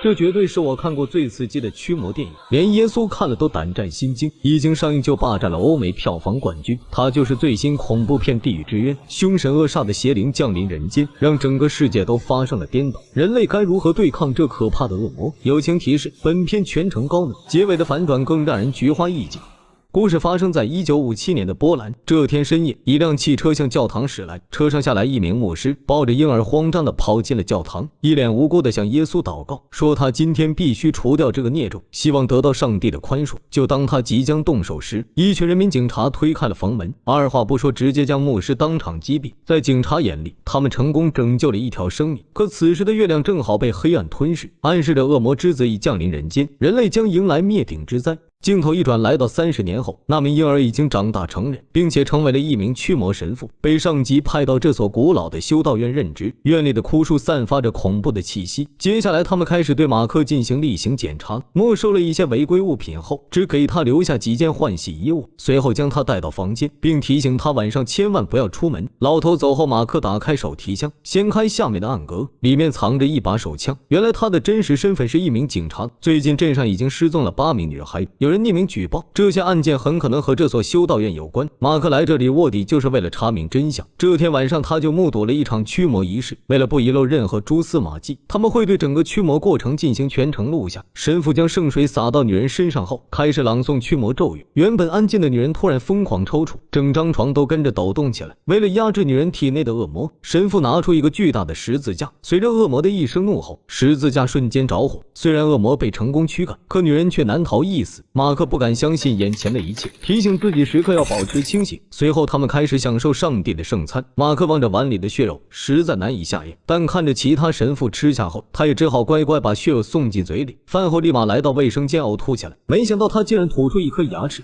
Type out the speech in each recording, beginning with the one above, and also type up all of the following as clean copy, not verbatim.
这绝对是我看过最刺激的驱魔电影，连耶稣看了都胆战心惊。一经上映就霸占了欧美票房冠军。它就是最新恐怖片《地狱之渊》，凶神恶煞的邪灵降临人间，让整个世界都发生了颠倒。人类该如何对抗这可怕的恶魔？友情提示：本片全程高能，结尾的反转更让人菊花一紧。故事发生在1957年的波兰。这天深夜，一辆汽车向教堂驶来，车上下来一名牧师，抱着婴儿慌张地跑进了教堂，一脸无辜地向耶稣祷告，说他今天必须除掉这个孽种，希望得到上帝的宽恕。就当他即将动手时，一群人民警察推开了房门，二话不说直接将牧师当场击毙。在警察眼里，他们成功拯救了一条生命。可此时的月亮正好被黑暗吞噬，暗示着恶魔之子已降临人间，人类将迎来灭顶之灾。镜头一转，来到30年后，那名婴儿已经长大成人，并且成为了一名驱魔神父，被上级派到这所古老的修道院任职。院里的枯树散发着恐怖的气息。接下来，他们开始对马克进行例行检查，没收了一些违规物品后，只给他留下几件换洗衣物，随后将他带到房间，并提醒他晚上千万不要出门。老头走后，马克打开手提箱，掀开下面的暗格，里面藏着一把手枪。原来他的真实身份是一名警察。最近镇上已经失踪了8名女孩，有人匿名举报，这些案件很可能和这所修道院有关。马克来这里卧底就是为了查明真相。这天晚上，他就目睹了一场驱魔仪式。为了不遗漏任何蛛丝马迹，他们会对整个驱魔过程进行全程录像。神父将圣水洒到女人身上后，开始朗诵驱魔咒语。原本安静的女人突然疯狂抽搐，整张床都跟着抖动起来。为了压制女人体内的恶魔，神父拿出一个巨大的十字架。随着恶魔的一声怒吼，十字架瞬间着火。虽然恶魔被成功驱赶，可女人却难逃一死。马克不敢相信眼前的一切，提醒自己时刻要保持清醒。随后他们开始享受上帝的圣餐。马克望着碗里的血肉，实在难以下咽，但看着其他神父吃下后，他也只好乖乖把血肉送进嘴里。饭后立马来到卫生间呕吐起来，没想到他竟然吐出一颗牙齿。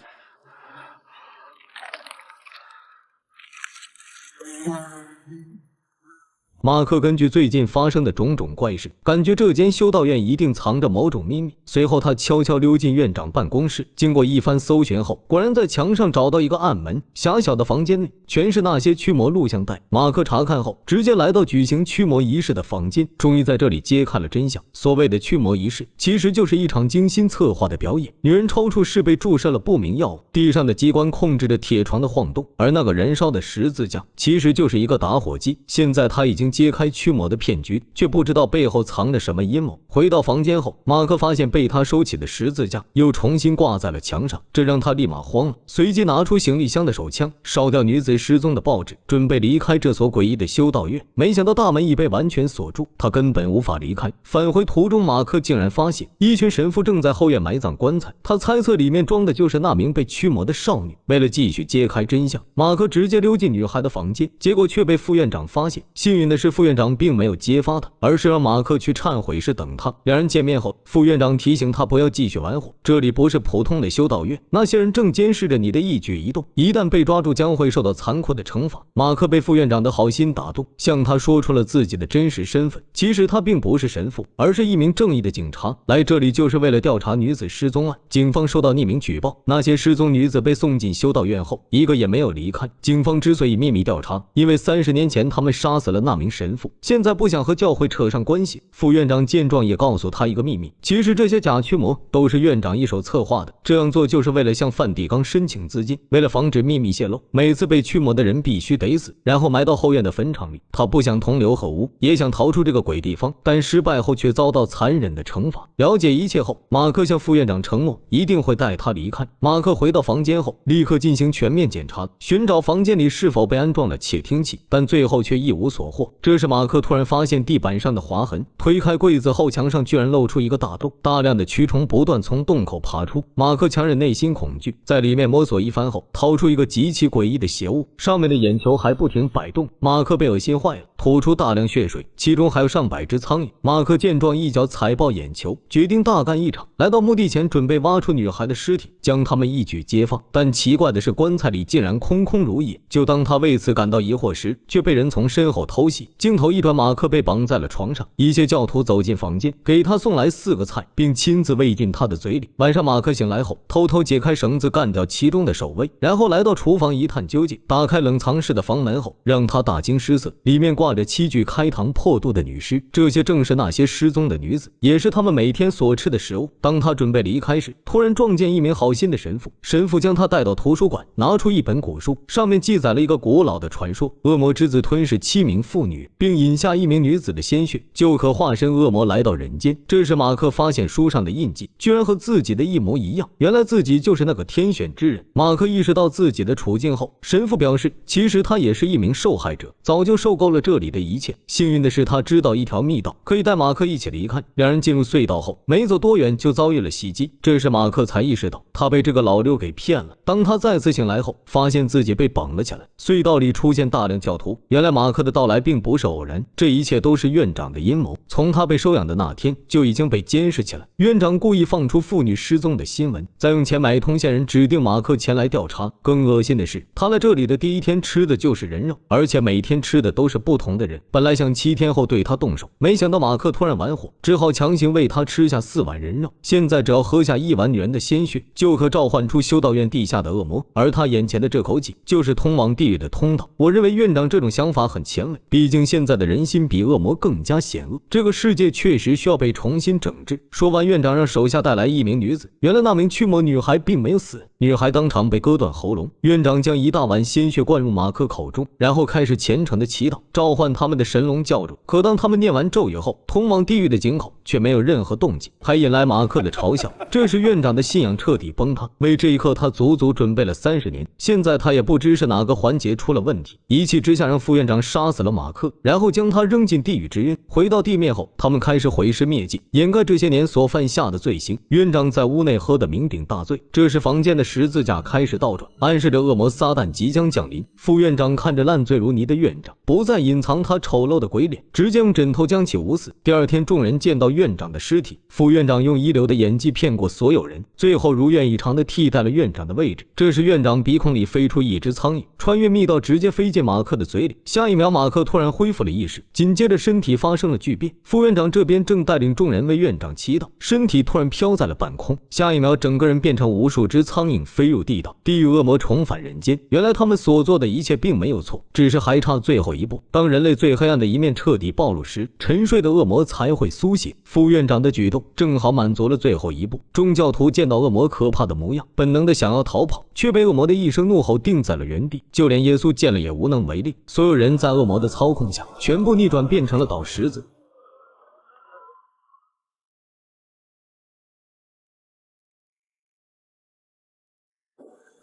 马克根据最近发生的种种怪事，感觉这间修道院一定藏着某种秘密。随后他悄悄溜进院长办公室，经过一番搜寻后，果然在墙上找到一个暗门。狭小的房间内全是那些驱魔录像带。马克查看后，直接来到举行驱魔仪式的房间，终于在这里揭开了真相。所谓的驱魔仪式，其实就是一场精心策划的表演。女人抽搐是被注射了不明药物，地上的机关控制着铁床的晃动，而那个燃烧的十字架其实就是一个打火机。现在他已经揭开驱魔的骗局，却不知道背后藏着什么阴谋。回到房间后，马克发现被他收起的十字架又重新挂在了墙上，这让他立马慌了，随即拿出行李箱的手枪，烧掉女子失踪的报纸，准备离开这所诡异的修道院。没想到大门已被完全锁住，他根本无法离开。返回途中，马克竟然发现一群神父正在后院埋葬棺材，他猜测里面装的就是那名被驱魔的少女。为了继续揭开真相，马克直接溜进女孩的房间，结果却被副院长发现。幸运的是，副院长并没有揭发他，而是让马克去忏悔室等他。两人见面后，副院长提醒他不要继续玩火，这里不是普通的修道院，那些人正监视着你的一举一动，一旦被抓住将会受到残酷的惩罚。马克被副院长的好心打动，向他说出了自己的真实身份。其实他并不是神父，而是一名正义的警察，来这里就是为了调查女子失踪案。警方收到匿名举报，那些失踪女子被送进修道院后，一个也没有离开。警方之所以秘密调查，因为30年前他们杀死了那名神父，现在不想和教会扯上关系。副院长见状也告诉他一个秘密，其实这些假驱魔都是院长一手策划的，这样做就是为了向梵蒂冈申请资金。为了防止秘密泄露，每次被驱魔的人必须得死，然后埋到后院的坟场里。他不想同流合污，也想逃出这个鬼地方，但失败后却遭到残忍的惩罚。了解一切后，马克向副院长承诺一定会带他离开。马克回到房间后，立刻进行全面检查，寻找房间里是否被安装了窃听器，但最后却一无所获。这时马克突然发现地板上的划痕，推开柜子后，墙上居然露出一个大洞，大量的蛆虫不断从洞口爬出。马克强忍内心恐惧，在里面摸索一番后，掏出一个极其诡异的邪物，上面的眼球还不停摆动。马克被恶心坏了，吐出大量血水，其中还有上百只苍蝇。马克见状，一脚踩爆眼球，决定大干一场。来到墓地前，准备挖出女孩的尸体，将他们一举揭发。但奇怪的是，棺材里竟然空空如也。就当他为此感到疑惑时，却被人从身后偷袭，镜头一转，马克被绑在了床上，一些教徒走进房间，给他送来4个菜，并亲自喂进他的嘴里。晚上马克醒来后，偷偷解开绳子干掉其中的守卫，然后来到厨房一探究竟。打开冷藏室的房门后，让他大惊失色，里面挂着7具开膛破肚的女尸，这些正是那些失踪的女子，也是他们每天所吃的食物。当他准备离开时，突然撞见一名好心的神父，神父将他带到图书馆，拿出一本古书，上面记载了一个古老的传说：恶魔之子吞噬7名妇女，并饮下1名女子的鲜血，就可化身恶魔来到人间。这时马克发现书上的印记居然和自己的一模一样，原来自己就是那个天选之人。马克意识到自己的处境后，神父表示其实他也是一名受害者，早就受够了这里的一切。幸运的是他知道一条密道，可以带马克一起离开。两人进入隧道后，没走多远就遭遇了袭击，这时马克才意识到他被这个老六给骗了。当他再次醒来后，发现自己被绑了起来，隧道里出现大量教徒。原来马克的到来并不是偶然，这一切都是院长的阴谋。从他被收养的那天就已经被监视起来，院长故意放出妇女失踪的新闻，再用钱买通线人，指定马克前来调查。更恶心的是，他来这里的第一天吃的就是人肉，而且每天吃的都是不同的人。本来想7天后对他动手，没想到马克突然玩火，只好强行喂他吃下4碗人肉。现在只要喝下1碗女人的鲜血，就可召唤出修道院地下的恶魔，而他眼前的这口井就是通往地狱的通道。我认为院长这种想法很前卫，毕竟现在的人心比恶魔更加险恶，这个世界确实需要被重新整治。说完，院长让手下带来1名女子，原来那名驱魔女孩并没有死，女孩当场被割断喉咙。院长将1大碗鲜血灌入马克口中，然后开始虔诚的祈祷，召唤他们的神龙教主。可当他们念完咒语后，通往地狱的井口却没有任何动静，还引来马克的嘲笑。这时院长的信仰彻底崩塌，为这一刻他足足准备了30年。现在他也不知是哪个环节出了问题，一气之下让副院长杀死了马克，然后将他扔进地狱之渊。回到地面后，他们开始毁尸灭迹，掩盖这些年所犯下的罪行。院长在屋内喝得酩酊大醉，这时房间的十字架开始倒转，暗示着恶魔撒旦即将降临。副院长看着烂醉如泥的院长，不再隐藏他丑陋的鬼脸，直接用枕头将其捂死。第二天，众人见到院长的尸体，副院长用一流的演技骗过所有人，最后如愿以偿地替代了院长的位置。这时院长鼻孔里飞出一只苍蝇，穿越密道直接飞进马克的嘴里。下一秒，马克突然恢复了意识，紧接着身体发生了巨变。副院长这边正带领众人为院长祈祷，身体突然飘在了半空，下一秒整个人变成无数只苍蝇飞入地道。地狱恶魔重返人间，原来他们所做的一切并没有错，只是还差最后一步。当人类最黑暗的一面彻底暴露时，沉睡的恶魔才会苏醒。副院长的举动正好满足了最后一步。众教徒见到恶魔可怕的模样，本能的想要逃跑，却被恶魔的一声怒吼定在了原地。就连耶稣见了也无能为力，所有人在恶魔的操控下全部逆转，变成了倒石子。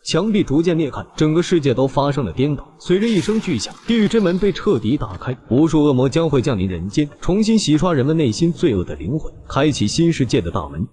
墙壁逐渐裂开，整个世界都发生了颠倒。随着一声巨响，地狱之门被彻底打开，无数恶魔将会降临人间，重新洗刷人们内心罪恶的灵魂，开启新世界的大门。